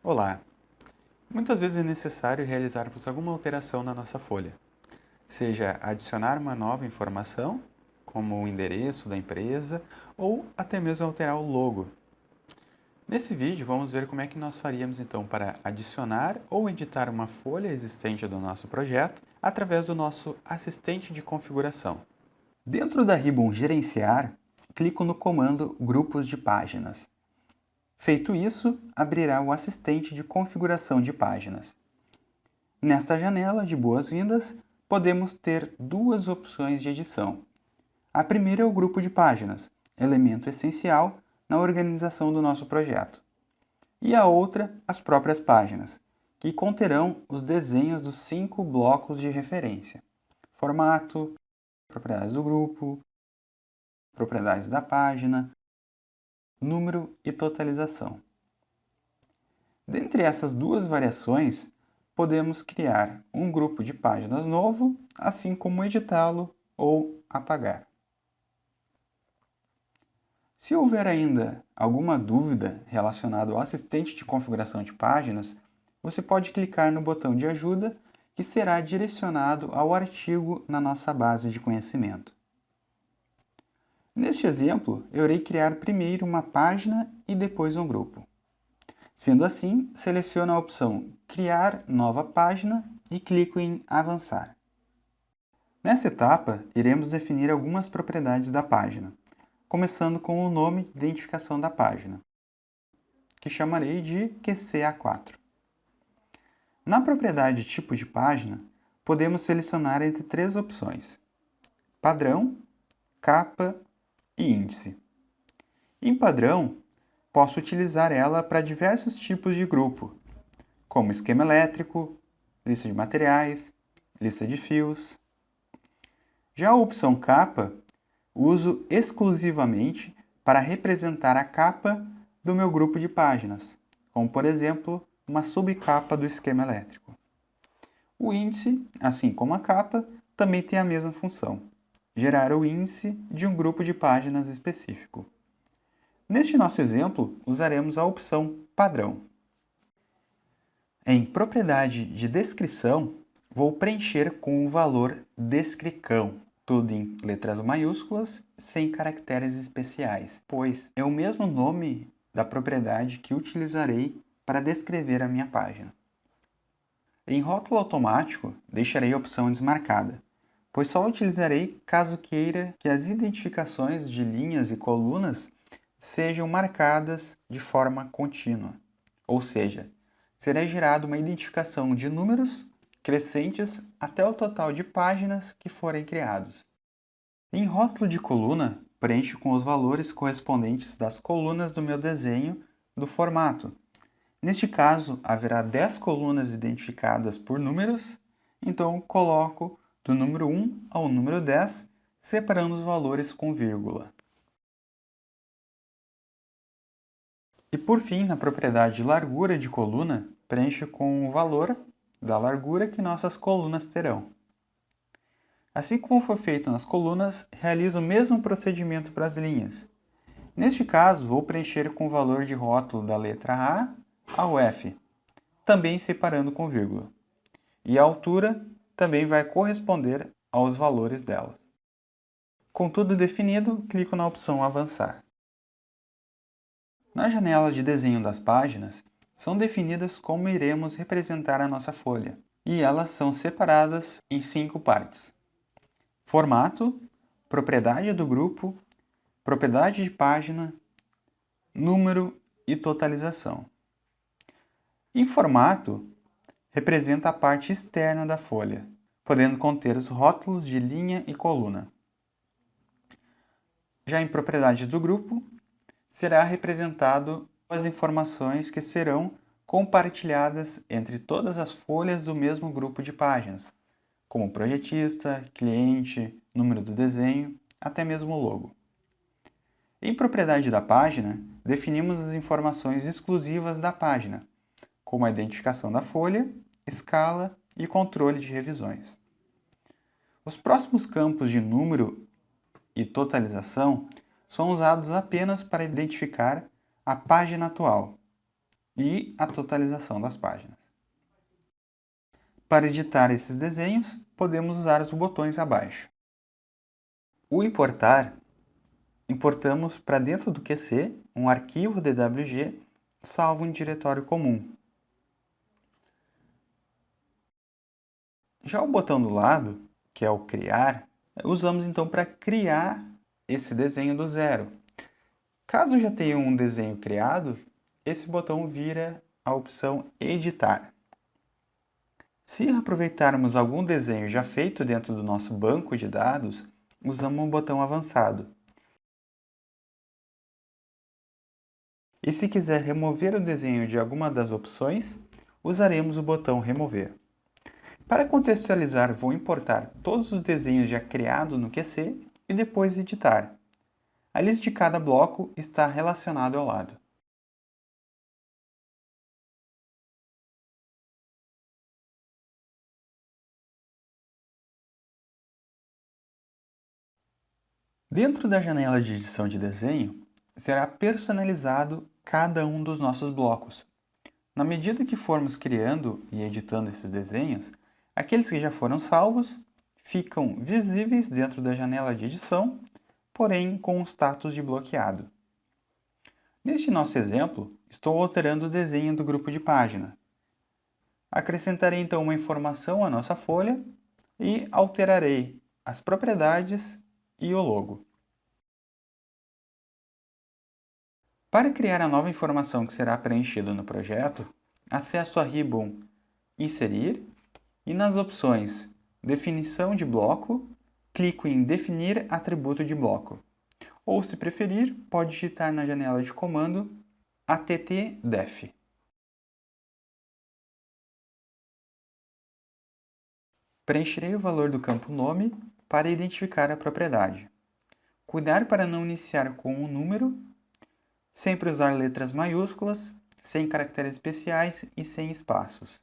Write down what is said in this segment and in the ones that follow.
Olá! Muitas vezes é necessário realizarmos alguma alteração na nossa folha, seja adicionar uma nova informação, como o endereço da empresa, ou até mesmo alterar o logo. Nesse vídeo vamos ver como é que nós faríamos então para adicionar ou editar uma folha existente do nosso projeto através do nosso assistente de configuração. Dentro da Ribbon Gerenciar, clico no comando Grupos de Páginas. Feito isso, abrirá o assistente de configuração de páginas. Nesta janela de boas-vindas, podemos ter duas opções de edição. A primeira é o grupo de páginas, elemento essencial na organização do nosso projeto. E a outra, as próprias páginas, que conterão os desenhos dos 5 blocos de referência: formato, propriedades do grupo, propriedades da página, número e totalização. Dentre essas duas variações, podemos criar um grupo de páginas novo, assim como editá-lo ou apagar. Se houver ainda alguma dúvida relacionada ao assistente de configuração de páginas, você pode clicar no botão de ajuda, que será direcionado ao artigo na nossa base de conhecimento. Neste exemplo, eu irei criar primeiro uma página e depois um grupo. Sendo assim, seleciono a opção Criar nova página e clico em Avançar. Nessa etapa, iremos definir algumas propriedades da página, começando com o nome de identificação da página, que chamarei de QCA4. Na propriedade Tipo de página, podemos selecionar entre 3 opções: Padrão, Capa e Índice. Em Padrão, posso utilizar ela para diversos tipos de grupo, como esquema elétrico, lista de materiais, lista de fios. Já a opção Capa, uso exclusivamente para representar a capa do meu grupo de páginas, como por exemplo, uma subcapa do esquema elétrico. O índice, assim como a capa, também tem a mesma função: gerar o índice de um grupo de páginas específico. Neste nosso exemplo, usaremos a opção Padrão. Em Propriedade de Descrição, vou preencher com o valor descricão, tudo em letras maiúsculas, sem caracteres especiais, pois é o mesmo nome da propriedade que utilizarei para descrever a minha página. Em Rótulo Automático, deixarei a opção desmarcada, pois só utilizarei caso queira que as identificações de linhas e colunas sejam marcadas de forma contínua, ou seja, será gerada uma identificação de números crescentes até o total de páginas que forem criados. Em rótulo de coluna, preencho com os valores correspondentes das colunas do meu desenho do formato. Neste caso, haverá 10 colunas identificadas por números, então coloco do número 1 ao número 10, separando os valores com vírgula. E por fim, na propriedade largura de coluna, preencho com o valor da largura que nossas colunas terão. Assim como foi feito nas colunas, realizo o mesmo procedimento para as linhas. Neste caso, vou preencher com o valor de rótulo da letra A ao F, também separando com vírgula. E a altura também vai corresponder aos valores delas. Com tudo definido, clico na opção Avançar. Na janela de desenho das páginas, são definidas como iremos representar a nossa folha, e elas são separadas em 5 partes: formato, propriedade do grupo, propriedade de página, número e totalização. Em formato, representa a parte externa da folha, podendo conter os rótulos de linha e coluna. Já em propriedade do grupo, será representado as informações que serão compartilhadas entre todas as folhas do mesmo grupo de páginas, como projetista, cliente, número do desenho, até mesmo o logo. Em propriedade da página, definimos as informações exclusivas da página, como a identificação da folha, escala e controle de revisões. Os próximos campos de número e totalização são usados apenas para identificar a página atual. e a totalização das páginas. Para editar esses desenhos, podemos usar os botões abaixo. O importar, importamos para dentro do QC um arquivo DWG salvo em diretório comum. Já o botão do lado, que é o criar, usamos então para criar esse desenho do zero. Caso já tenha um desenho criado, esse botão vira a opção editar. Se aproveitarmos algum desenho já feito dentro do nosso banco de dados, usamos o botão avançado. E se quiser remover o desenho de alguma das opções, usaremos o botão remover. Para contextualizar, vou importar todos os desenhos já criados no QC e depois editar. A lista de cada bloco está relacionada ao lado. Dentro da janela de edição de desenho, será personalizado cada um dos nossos blocos. Na medida que formos criando e editando esses desenhos, aqueles que já foram salvos ficam visíveis dentro da janela de edição, porém com o status de bloqueado. Neste nosso exemplo, estou alterando o desenho do grupo de página. Acrescentarei então uma informação à nossa folha e alterarei as propriedades e o logo. Para criar a nova informação que será preenchida no projeto, acesso a Ribbon Inserir e nas opções Definição de bloco, clico em Definir atributo de bloco. Ou, se preferir, pode digitar na janela de comando attdef. Preencherei o valor do campo nome para identificar a propriedade. Cuidar para não iniciar com um número, sempre usar letras maiúsculas, sem caracteres especiais e sem espaços.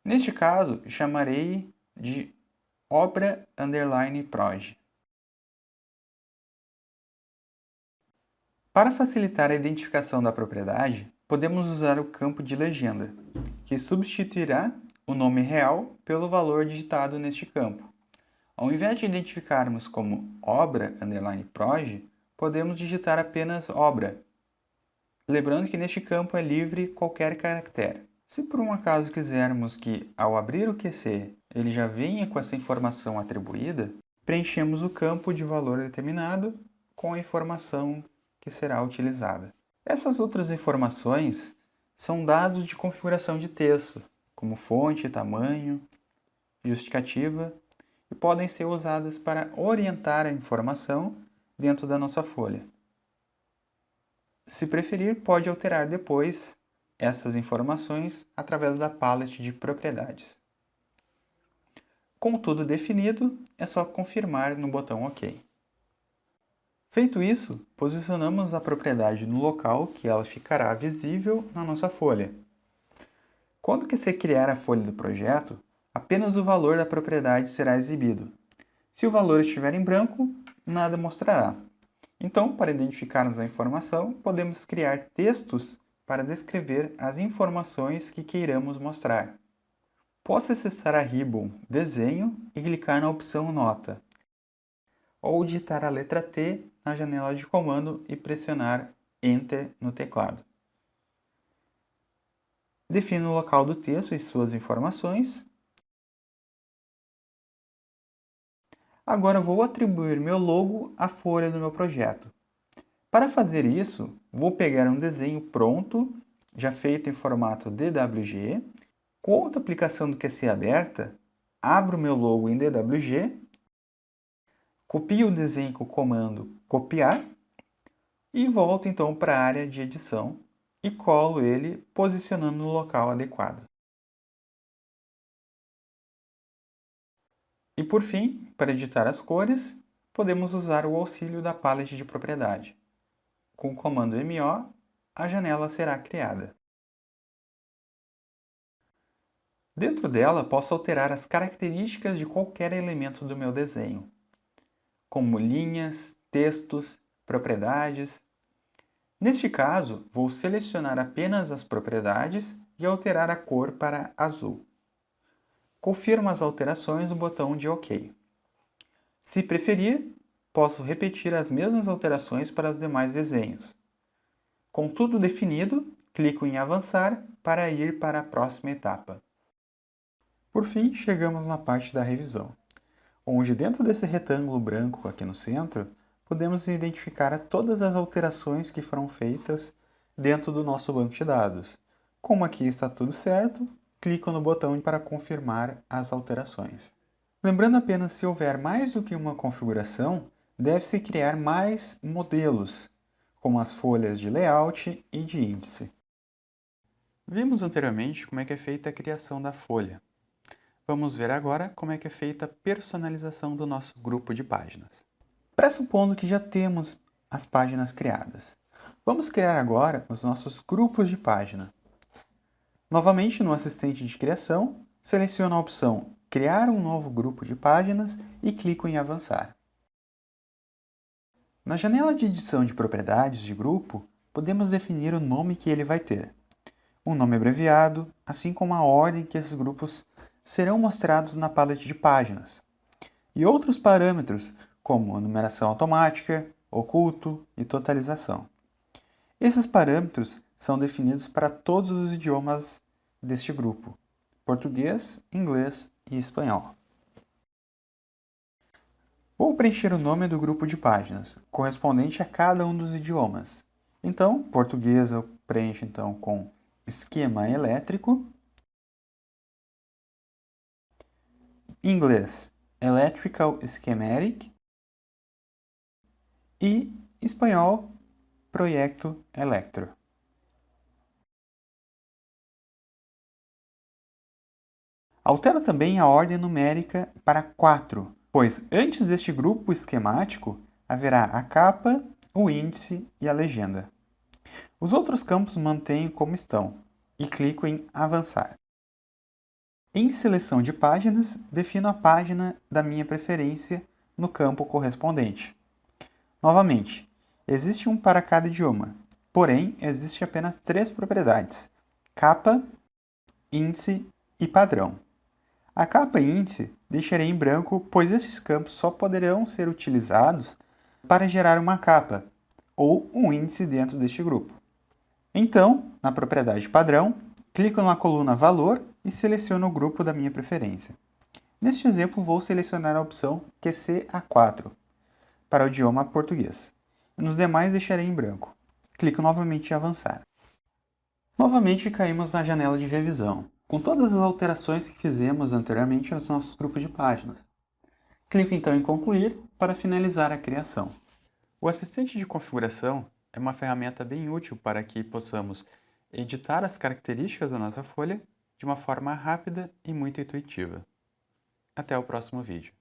Neste caso, chamarei de obra_proj. Para facilitar a identificação da propriedade, podemos usar o campo de legenda, que substituirá o nome real pelo valor digitado neste campo. Ao invés de identificarmos como obra_proj, podemos digitar apenas obra. Lembrando que neste campo é livre qualquer caractere. Se por um acaso quisermos que, ao abrir o QC, ele já venha com essa informação atribuída, preenchemos o campo de valor determinado com a informação que será utilizada. Essas outras informações são dados de configuração de texto, como fonte, tamanho, justificativa, e podem ser usadas para orientar a informação dentro da nossa folha. Se preferir, pode alterar depois essas informações através da palette de propriedades. Com tudo definido, é só confirmar no botão OK. Feito isso, posicionamos a propriedade no local que ela ficará visível na nossa folha. Quando que você criar a folha do projeto, apenas o valor da propriedade será exibido. Se o valor estiver em branco, nada mostrará. Então, para identificarmos a informação, podemos criar textos para descrever as informações que queiramos mostrar. Posso acessar a Ribbon Desenho e clicar na opção Nota, ou digitar a letra T na janela de comando e pressionar Enter no teclado. Defino o local do texto e suas informações. Agora vou atribuir meu logo à folha do meu projeto. Para fazer isso, vou pegar um desenho pronto, já feito em formato DWG. Com outra aplicação do QC aberta, abro o meu logo em DWG, copio o desenho com o comando copiar e volto então para a área de edição e colo ele posicionando no local adequado. E por fim, para editar as cores, podemos usar o auxílio da palette de propriedade. Com o comando MO, a janela será criada. Dentro dela, posso alterar as características de qualquer elemento do meu desenho, como linhas, textos, propriedades. Neste caso, vou selecionar apenas as propriedades e alterar a cor para azul. Confirmo as alterações no botão de OK. Se preferir, posso repetir as mesmas alterações para os demais desenhos. Com tudo definido, clico em Avançar para ir para a próxima etapa. Por fim, chegamos na parte da revisão, onde dentro desse retângulo branco aqui no centro, podemos identificar todas as alterações que foram feitas dentro do nosso banco de dados. Como aqui está tudo certo, clico no botão para confirmar as alterações. Lembrando apenas, se houver mais do que uma configuração, deve-se criar mais modelos, como as folhas de layout e de índice. Vimos anteriormente como é que é feita a criação da folha. Vamos ver agora como é que é feita a personalização do nosso grupo de páginas. Pressupondo que já temos as páginas criadas, vamos criar agora os nossos grupos de página. Novamente, no assistente de criação, seleciono a opção Criar um novo grupo de páginas e clico em Avançar. Na janela de edição de propriedades de grupo, podemos definir o nome que ele vai ter, um nome abreviado, assim como a ordem que esses grupos serão mostrados na paleta de páginas, e outros parâmetros, como numeração automática, oculto e totalização. Esses parâmetros são definidos para todos os idiomas deste grupo: português, inglês e espanhol. Vou preencher o nome do grupo de páginas, correspondente a cada um dos idiomas. Então, português eu preencho então com esquema elétrico, inglês, electrical schematic, e espanhol, projeto electro. Altero também a ordem numérica para 4, pois antes deste grupo esquemático haverá a capa, o índice e a legenda. Os outros campos mantenho como estão e clico em Avançar. Em Seleção de páginas, defino a página da minha preferência no campo correspondente. Novamente, existe um para cada idioma, porém existem apenas 3 propriedades: capa, índice e padrão. A capa e índice deixarei em branco, pois estes campos só poderão ser utilizados para gerar uma capa ou um índice dentro deste grupo. Então, na propriedade padrão, clico na coluna Valor e seleciono o grupo da minha preferência. Neste exemplo, vou selecionar a opção QCA4 para o idioma português. Nos demais deixarei em branco. Clico novamente em Avançar. Novamente caímos na janela de revisão, com todas as alterações que fizemos anteriormente aos nossos grupos de páginas. Clico então em Concluir para finalizar a criação. O assistente de configuração é uma ferramenta bem útil para que possamos editar as características da nossa folha de uma forma rápida e muito intuitiva. Até o próximo vídeo.